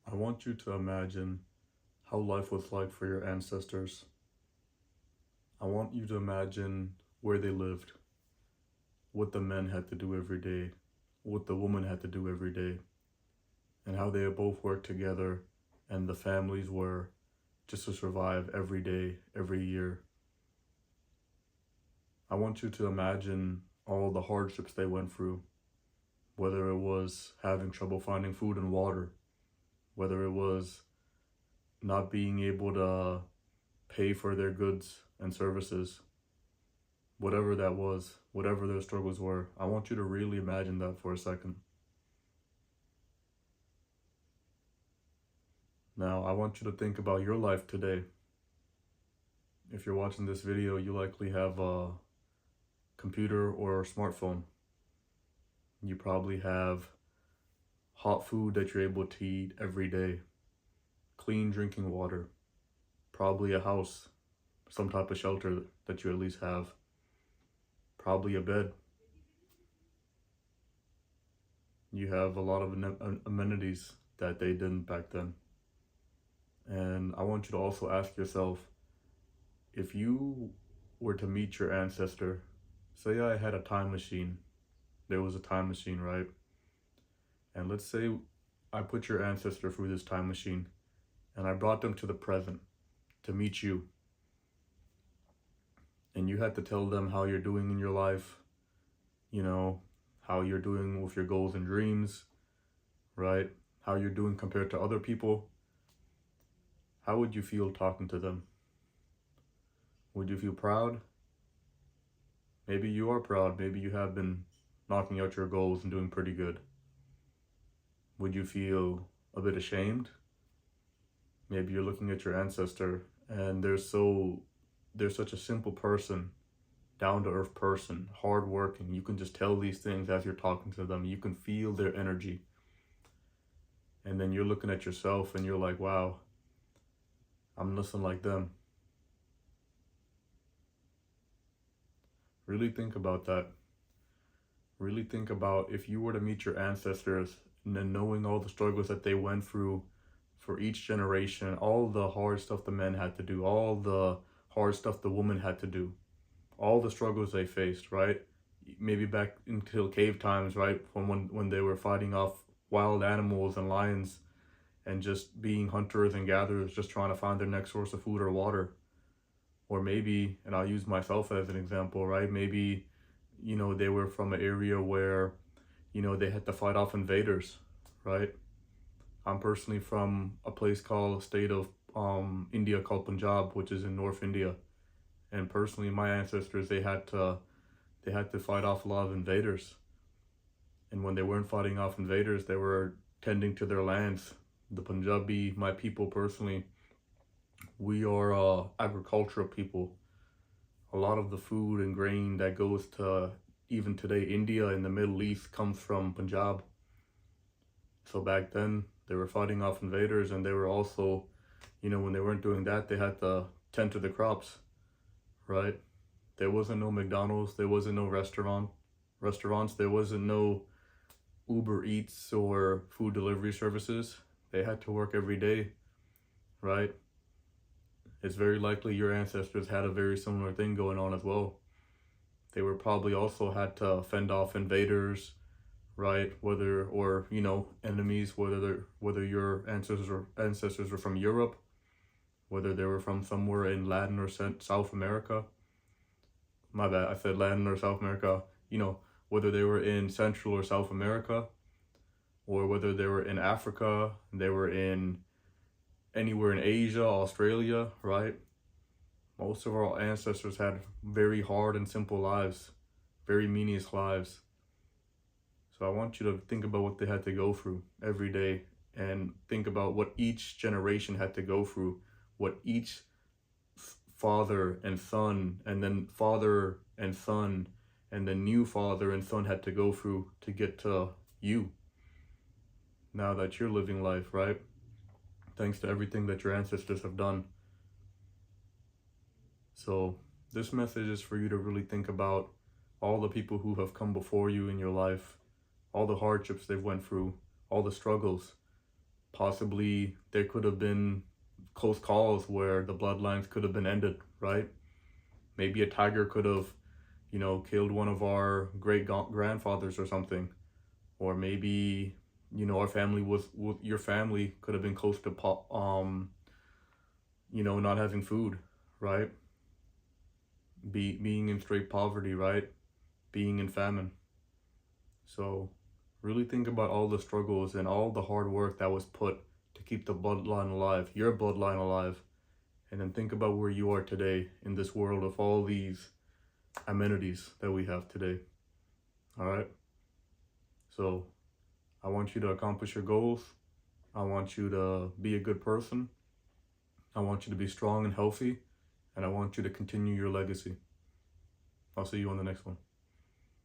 I want you to imagine how life was like for your ancestors. I want you to imagine where they lived, what the men had to do every day, what the woman had to do every day, and how they both worked together and the families were just to survive every day, every year. I want you to imagine all the hardships they went through, whether it was having trouble finding food and water, whether it was not being able to pay for their goods and services, whatever that was, whatever their struggles were. I want you to really imagine that for a second. Now, I want you to think about your life today. If you're watching this video, you likely have a computer or a smartphone. You probably have hot food that you're able to eat every day, clean drinking water, probably a house, some type of shelter that you at least have, probably a bed. You have a lot of amenities that they didn't back then. And I want you to also ask yourself, if you were to meet your ancestor, say I had a time machine, there was a time machine, right? And let's say I put your ancestor through this time machine and I brought them to the present to meet you. And you had to tell them how you're doing in your life, how you're doing with your goals and dreams, right? How you're doing compared to other people. How would you feel talking to them? Would you feel proud? Maybe you are proud. Maybe you have been knocking out your goals and doing pretty good. Would you feel a bit ashamed? Maybe you're looking at your ancestor and they're such a simple person, down-to-earth person, hardworking. You can just tell these things as you're talking to them. You can feel their energy. And then you're looking at yourself and you're like, wow, I'm nothing like them. Really think about that. Really think about if you were to meet your ancestors and then knowing all the struggles that they went through for each generation, all the hard stuff the men had to do, all the hard stuff the woman had to do, all the struggles they faced, right? Maybe back until cave times, right? From when they were fighting off wild animals and lions and just being hunters and gatherers, just trying to find their next source of food or water. Or maybe, and I'll use myself as an example, right? Maybe, they were from an area where, they had to fight off invaders, right? I'm personally from a place called state of India called Punjab, which is in North India. And personally, my ancestors, they had to fight off a lot of invaders. And when they weren't fighting off invaders, they were tending to their lands. The Punjabi, my people personally, we are agricultural people. A lot of the food and grain that goes to even today India and the Middle East comes from Punjab. So back then they were fighting off invaders, and they were also, when they weren't doing that, they had to tend to the crops, right? There wasn't no McDonald's, there wasn't no restaurants, there wasn't no Uber Eats or food delivery services. They had to work every day, right? It's very likely your ancestors had a very similar thing going on as well. They were probably also had to fend off invaders, right? Enemies, whether your ancestors were from Europe, whether they were from somewhere in Latin or South America. My bad, I said Latin or South America. Whether they were in Central or South America, or whether they were in Africa, they were in anywhere in Asia, Australia, right? Most of our ancestors had very hard and simple lives, very meaningless lives. So I want you to think about what they had to go through every day, and think about what each generation had to go through, what each father and son, and then father and son, and then new father and son had to go through to get to you. Now that you're living life, right? Thanks to everything that your ancestors have done. So this message is for you to really think about all the people who have come before you in your life, all the hardships they've went through, all the struggles, Possibly there could have been close calls where the bloodlines could have been ended, right? Maybe a tiger could have, killed one of our grandfathers or something. Or maybe, our family your family could have been close to, not having food, right? Being in straight poverty, right? Being in famine. So really think about all the struggles and all the hard work that was put to keep the bloodline alive, your bloodline alive. And then think about where you are today in this world of all these amenities that we have today. All right. So I want you to accomplish your goals. I want you to be a good person. I want you to be strong and healthy. And I want you to continue your legacy. I'll see you on the next one.